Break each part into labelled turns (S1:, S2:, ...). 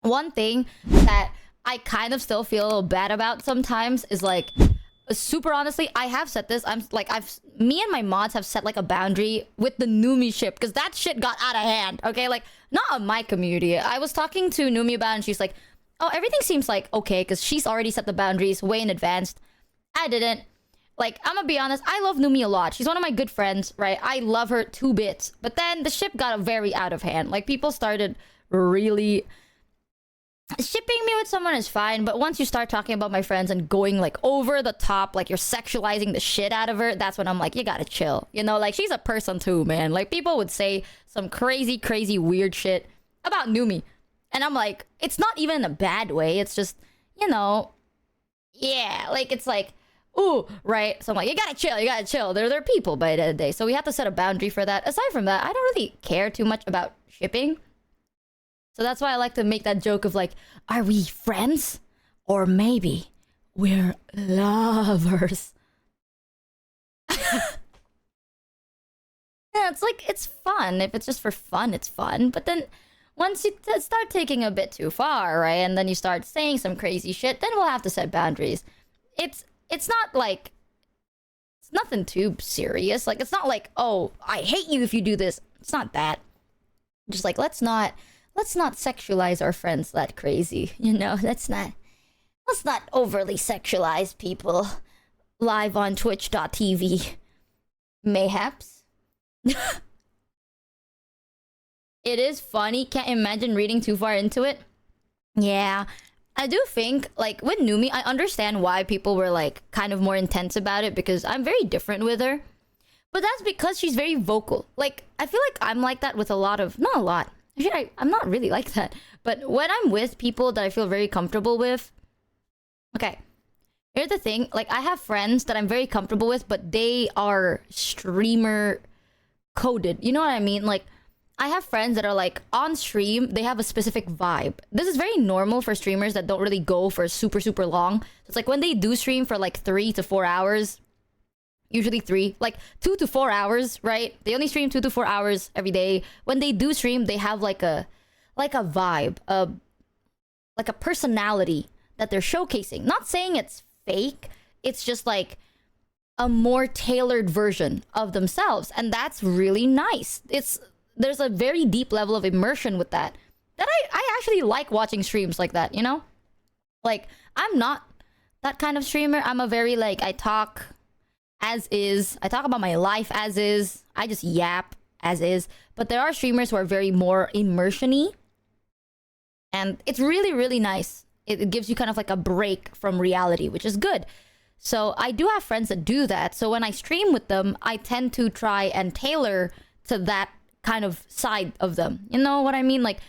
S1: one thing that I kind of still feel a little bad about sometimes is like, super honestly, I have said this. Me and my mods have set like a boundary with the Numi ship because that shit got out of hand. Okay, like not on my community. I was talking to Numi about it and she's like, "Oh, everything seems like okay," because she's already set the boundaries way in advance. I didn't. Like, I'm gonna be honest, I love Numi a lot. She's one of my good friends, right? I love her 2 bits. But then the ship got very out of hand. Like, people started really... Shipping me with someone is fine, but once you start talking about my friends and going, like, over the top, like, you're sexualizing the shit out of her, that's when I'm like, you gotta chill. You know, like, she's a person too, man. Like, people would say some crazy, crazy, weird shit about Numi. And I'm like, it's not even in a bad way. It's just, you know... Yeah, like, it's like... Ooh, right? So I'm like, you gotta chill, you gotta chill. They're people by the end of the day. So we have to set a boundary for that. Aside from that, I don't really care too much about shipping. So that's why I like to make that joke of like, are we friends? Or maybe we're lovers. Yeah, it's like, it's fun. If it's just for fun, it's fun. But then once you start taking a bit too far, right? And then you start saying some crazy shit, then we'll have to set boundaries. It's not like... It's nothing too serious. Like, it's not like, oh, I hate you if you do this. It's not that. Just like, let's not sexualize our friends that crazy. You know, let's not overly sexualize people live on twitch.tv. Mayhaps. It is funny. Can't imagine reading too far into it. Yeah. I do think, like, with Numi, I understand why people were, like, kind of more intense about it because I'm very different with her. But that's because she's very vocal. Like, I feel like I'm like that with a lot of... Not a lot. Actually, I'm not really like that. But when I'm with people that I feel very comfortable with... Okay. Here's the thing. Like, I have friends that I'm very comfortable with, but they are streamer coded. You know what I mean? Like... I have friends that are like, on stream, they have a specific vibe. This is very normal for streamers that don't really go for super, super long. It's like when they do stream for like 3 to 4 hours, usually 3, like 2 to 4 hours, right? They only stream 2 to 4 hours every day. When they do stream, they have like a vibe, like a personality that they're showcasing. Not saying it's fake, it's just like a more tailored version of themselves. And that's really nice. There's a very deep level of immersion with that. That I actually like watching streams like that, you know? Like, I'm not that kind of streamer. I'm a very, like, I talk as is. I talk about my life as is. I just yap as is. But there are streamers who are very more immersion-y. And it's really, really nice. It gives you kind of like a break from reality, which is good. So I do have friends that do that. So when I stream with them, I tend to try and tailor to that kind of side of them. You know what I mean? Like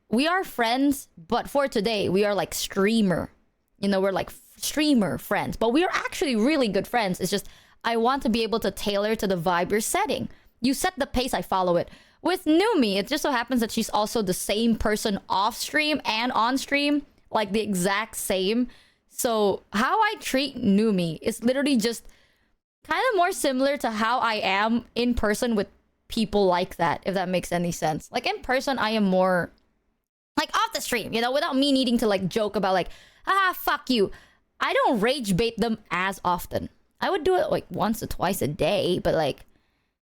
S1: we are friends, but for today we are like streamer. You know, we're like streamer friends, but we are actually really good friends. It's just I want to be able to tailor to the vibe you're setting. You set the pace, I follow it. With Numi, it just so happens that she's also the same person off stream and on stream, like the exact same. So how I treat Numi is literally just kind of more similar to how I am in person with people like that, if that makes any sense. Like, in person, I am more like off the stream, you know, without me needing to like joke about like, fuck you. I don't rage bait them as often. I would do it like once or twice a day, but like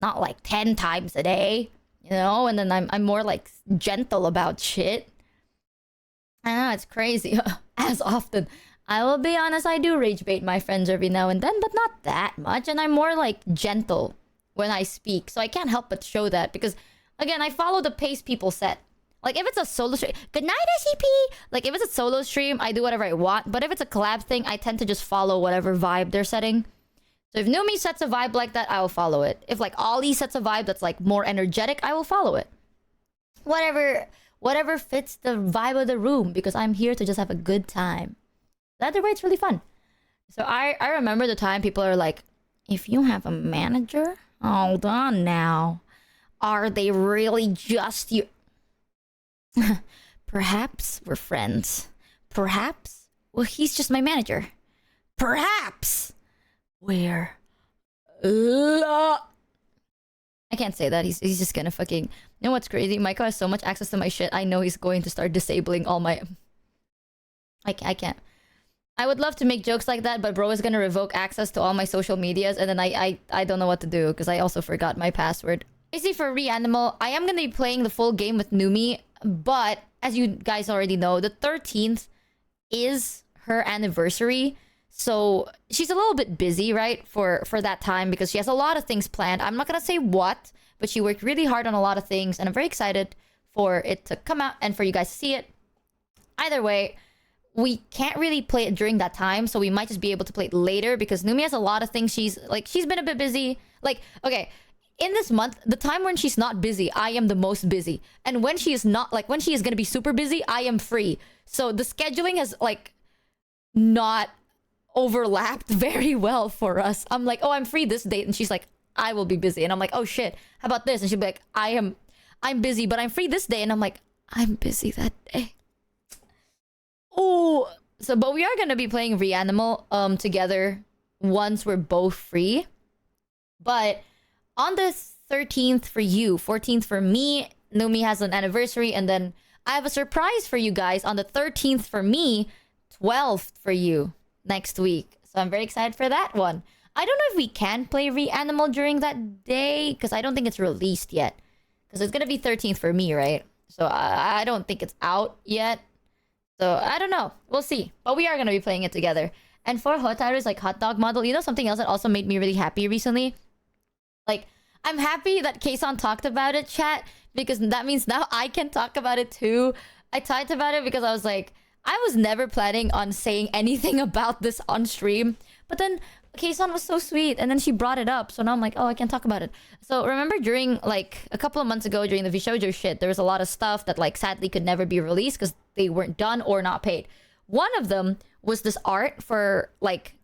S1: not like 10 times a day, you know. And then I'm more like gentle about shit. I know, it's crazy. As often. I will be honest, I do rage bait my friends every now and then, but not that much. And I'm more like gentle when I speak, so I can't help but show that because, again, I follow the pace people set. Like, if it's a solo stream, good night, SCP! Like, if it's a solo stream, I do whatever I want, but if it's a collab thing, I tend to just follow whatever vibe they're setting. So if Numi sets a vibe like that, I will follow it. If, like, Ollie sets a vibe that's, like, more energetic, I will follow it. Whatever fits the vibe of the room, because I'm here to just have a good time. Either way, it's really fun. So I remember the time people are like, if you have a manager... Hold on now. Are they really just you? Perhaps we're friends. Perhaps, well, he's just my manager. Perhaps we're I can't say that. He's just gonna fucking You know what's crazy? Michael has so much access to my shit. I know he's going to start disabling all my... I can't. I would love to make jokes like that, but bro is gonna revoke access to all my social medias, and then I don't know what to do, because I also forgot my password. Basically, for Reanimal, I am gonna be playing the full game with Numi, but as you guys already know, the 13th is her anniversary, so she's a little bit busy, right, for that time, because she has a lot of things planned. I'm not gonna say what, but she worked really hard on a lot of things, and I'm very excited for it to come out and for you guys to see it. Either way, we can't really play it during that time, so we might just be able to play it later, because Numi has a lot of things. She's been a bit busy. Like, okay, in this month, the time when she's not busy, I am the most busy. And when she is not, like, when she is gonna be super busy, I am free. So the scheduling has, like, not overlapped very well for us. I'm like, oh, I'm free this date, and she's like, I will be busy. And I'm like, oh shit, how about this? And she'll be like, I'm busy, but I'm free this day. And I'm like, I'm busy that day. Oh, so but we are gonna be playing Reanimal together once we're both free. But on the 13th for you, 14th for me, Numi has an anniversary, and then I have a surprise for you guys on the 13th for me, 12th for you next week. So I'm very excited for that one. I don't know if we can play Reanimal during that day, because I don't think it's released yet. Because it's gonna be 13th for me, right? So I don't think it's out yet. So, I don't know. We'll see. But we are going to be playing it together. And for Hotaru's, like, hot dog model, you know something else that also made me really happy recently? Like, I'm happy that Kayson talked about it, chat, because that means now I can talk about it too. I talked about it because I was like, I was never planning on saying anything about this on stream. But then Kayson was so sweet, and then she brought it up. So now I'm like, oh, I can talk about it. So remember during, like, a couple of months ago during the VShojo shit, there was a lot of stuff that, like, sadly could never be released because they weren't done or not paid. One of them was this art for, like,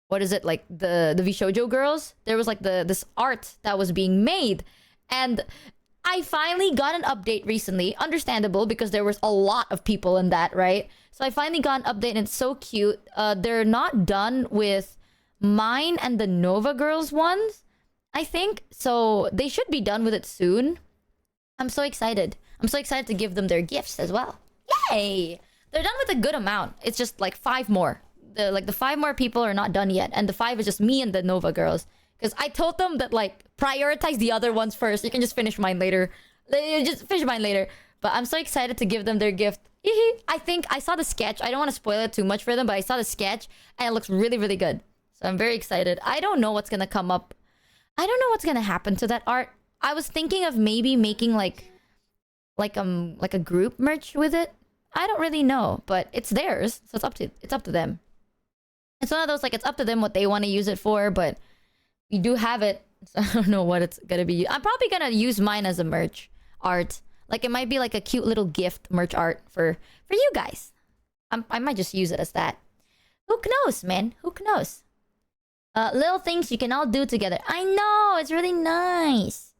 S1: what is it? Like, the VShojo girls. There was, like, this art that was being made. And I finally got an update recently. Understandable, because there was a lot of people in that, right? So I finally got an update, and it's so cute. They're not done with mine and the Nova Girls ones, I think. So they should be done with it soon. I'm so excited. I'm so excited to give them their gifts as well. Yay! They're done with a good amount. It's just like 5 more. The 5 more people are not done yet. And the 5 is just me and the Nova Girls. Because I told them that, like, prioritize the other ones first. You can just finish mine later. Just finish mine later. But I'm so excited to give them their gift. I think I saw the sketch. I don't want to spoil it too much for them, but I saw the sketch and it looks really, really good. So I'm very excited. I don't know what's gonna come up. I don't know what's gonna happen to that art. I was thinking of maybe making like a group merch with it. I don't really know, but it's theirs, so it's up to them. It's one of those, like, it's up to them what they want to use it for, but we do have it. So I don't know what it's gonna be. I'm probably gonna use mine as a merch art. Like, it might be like a cute little gift merch art for you guys. I might just use it as that. Who knows, man? Who knows? Little things you can all do together. I know, it's really nice.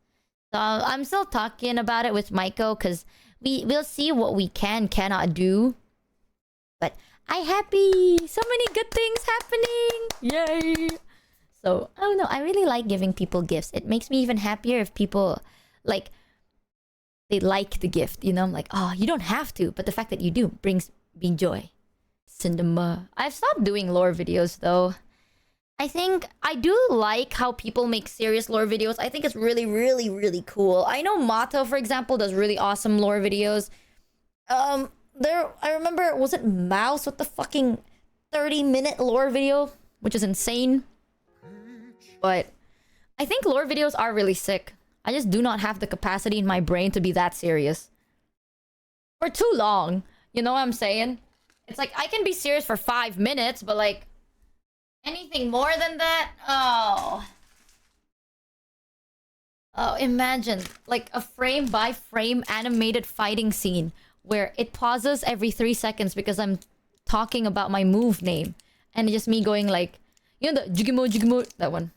S1: So I'm still talking about it with Maiko, because we'll see what we cannot do. But I'm happy. So many good things happening. Yay. So, I don't know. I really like giving people gifts. It makes me even happier if people, like, they like the gift. You know, I'm like, oh, you don't have to. But the fact that you do brings me joy. Cinema. I've stopped doing lore videos, though. I think I do like how people make serious lore videos. I think it's really, really, really cool. I know Mato, for example, does really awesome lore videos. I remember, was it Mouse with the fucking 30-minute lore video? Which is insane. But I think lore videos are really sick. I just do not have the capacity in my brain to be that serious. For too long. You know what I'm saying? It's like, I can be serious for 5 minutes, but like, anything more than that? Oh. Oh, imagine, like, a frame-by-frame animated fighting scene where it pauses every 3 seconds because I'm talking about my move name. And just me going like, you know the Jigimo Jigimo, that one.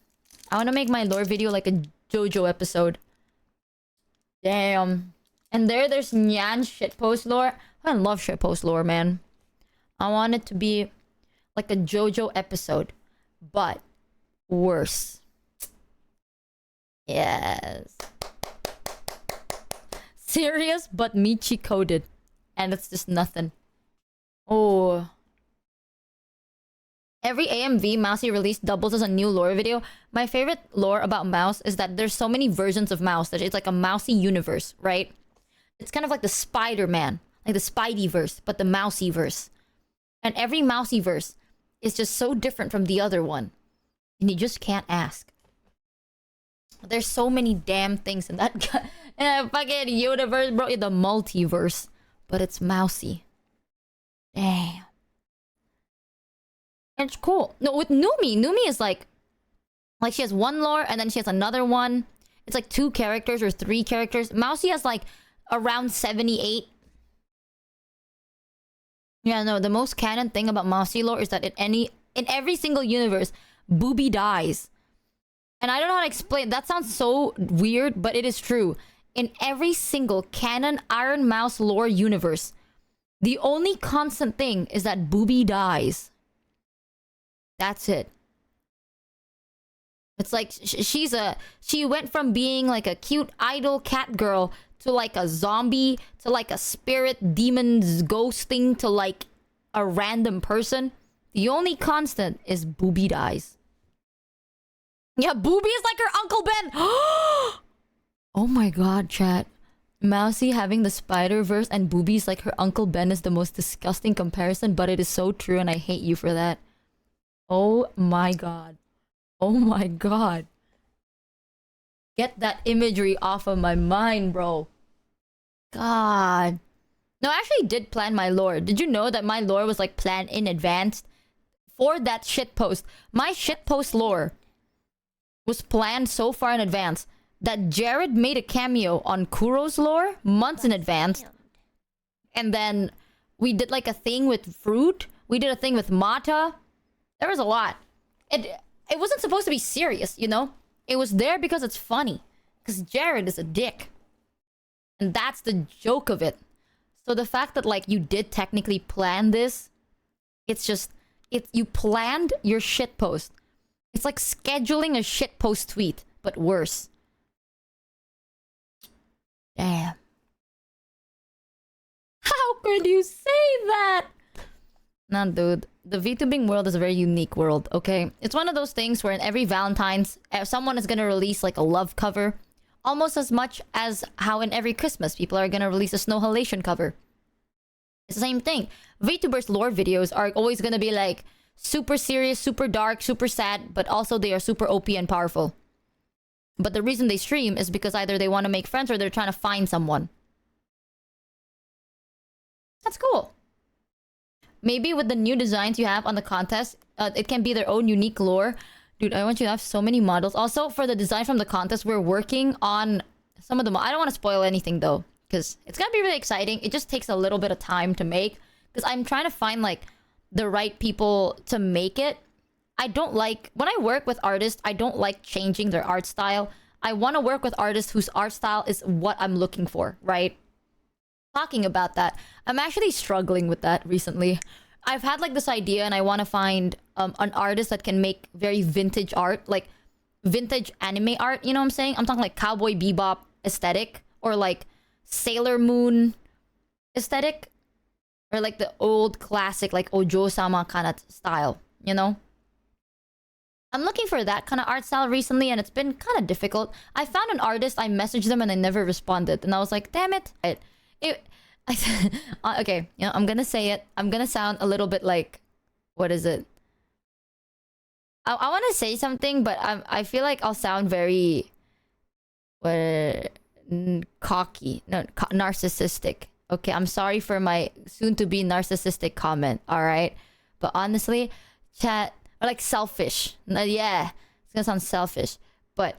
S1: I want to make my lore video like a JoJo episode. Damn. And there's Nyan shitpost lore. I love shitpost lore, man. I want it to be like a JoJo episode, but worse. Yes. serious, but Michi coded. And it's just nothing. Oh. Every AMV Mousy release doubles as a new lore video. My favorite lore about Mouse is that there's so many versions of Mouse that it's like a Mousy universe, right? It's kind of like the Spider-Man, like the Spideyverse, but the Mousy-verse. And every Mousy-verse is just so different from the other one. And you just can't ask. There's so many damn things in that fucking universe, bro. The multiverse. But it's Mousy. Damn. It's cool. No, with Numi is like she has one lore and then she has another one. It's like 2 characters or 3 characters. Mousy has like around 78. Yeah, no, the most canon thing about Mousy lore is that in every single universe, Booby dies. And I don't know how to explain. That sounds so weird, but it is true. In every single canon Iron Mouse lore universe, the only constant thing is that Booby dies. That's it. It's like she went from being like a cute idol cat girl to like a zombie to like a spirit demon's ghost thing to like a random person. The only constant is Booby dies. Yeah, Booby is like her Uncle Ben. Oh my god, chat. Mousy having the Spider-Verse and Booby's like her Uncle Ben is the most disgusting comparison, but it is so true and I hate you for that. Oh my god. Oh my god. Get that imagery off of my mind, bro. God. No, I actually did plan my lore. Did you know that my lore was like planned in advance? For that shitpost. My shitpost lore was planned so far in advance that Jared made a cameo on Kuro's lore months in advance. And then we did like a thing with Fruit. We did a thing with Mata. There was a lot. It wasn't supposed to be serious, you know? It was there because it's funny. Because Jared is a dick. And that's the joke of it. So the fact that like you did technically plan this, it's just... you planned your shitpost. It's like scheduling a shitpost tweet, but worse. Damn. How could you say that? Nah, dude. The VTubing world is a very unique world, okay? It's one of those things where in every Valentine's, someone is gonna release like a love cover. Almost as much as how in every Christmas, people are gonna release a snow halation cover. It's the same thing. VTubers lore videos are always gonna be like super serious, super dark, super sad, but also they are super OP and powerful. But the reason they stream is because either they want to make friends or they're trying to find someone. That's cool. Maybe with the new designs you have on the contest, it can be their own unique lore. Dude, I want you to have so many models. Also, for the design from the contest, we're working on some of them. I don't want to spoil anything though, because it's gonna be really exciting. It just takes a little bit of time to make, because I'm trying to find like the right people to make it. I don't like... when I work with artists, I don't like changing their art style. I want to work with artists whose art style is what I'm looking for, right? Talking about that, I'm actually struggling with that recently. I've had like this idea and I want to find an artist that can make very vintage art, like vintage anime art, you know what I'm saying? I'm talking like Cowboy Bebop aesthetic, or like Sailor Moon aesthetic, or like the old classic like Ojo-sama kind of style, you know? I'm looking for that kind of art style recently and it's been kind of difficult. I found an artist, I messaged them and they never responded. And I was like, damn it. Okay, you know, I'm gonna say it. I'm gonna sound a little bit like... what is it? I want to say something, but I feel like I'll sound very... cocky. No, narcissistic. Okay, I'm sorry for my soon-to-be narcissistic comment, alright? But honestly, chat... or like selfish. Yeah, it's gonna sound selfish. But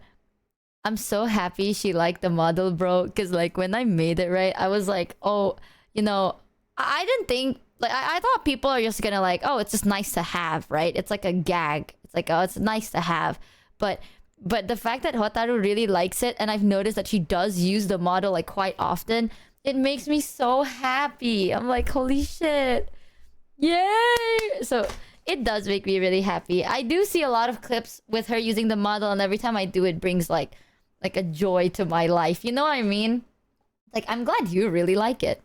S1: I'm so happy she liked the model, bro. Because like when I made it, right, I was like, oh, you know, I didn't think... like, I thought people are just gonna like, oh, it's just nice to have, right? It's like a gag. It's like, oh, it's nice to have. But the fact that Hotaru really likes it, and I've noticed that she does use the model like quite often, it makes me so happy. I'm like, holy shit. Yay! So... it does make me really happy. I do see a lot of clips with her using the model, and every time I do, it brings like a joy to my life. You know what I mean? Like, I'm glad you really like it.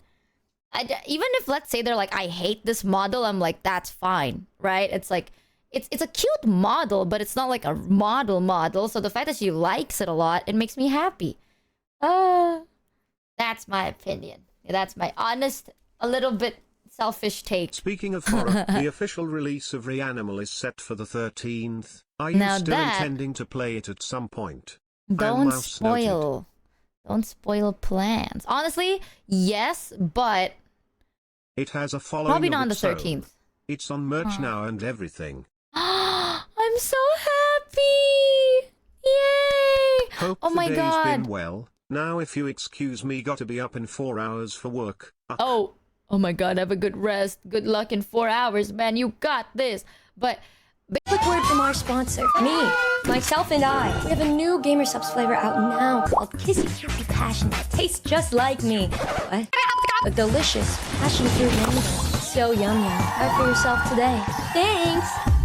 S1: Even if, let's say, they're like, I hate this model, I'm like, that's fine, right? It's like, it's a cute model, but it's not like a model. So the fact that she likes it a lot, it makes me happy. That's my opinion. That's my honest, a little bit selfish take.
S2: Speaking of horror, the official release of Reanimal is set for the 13th. Are you still intending to play it at some point?
S1: Don't spoil. Don't spoil plans. Honestly, yes, but
S2: it has a following.
S1: Probably not on the 13th.
S2: It's on merch now and everything.
S1: I'm so happy! Yay!
S2: Hope
S1: oh my
S2: the day's
S1: god.
S2: been well. Now, if you excuse me, got to be up in 4 hours for work.
S1: Oh my god, have a good rest. Good luck in 4 hours, man. You got this. But
S3: quick word from our sponsor, me, myself and I. We have a new Gamer Subs flavor out now called Kissy Kissy Passion that tastes just like me. What? A delicious passion fruit mango. So yum yum. Try for yourself today. Thanks!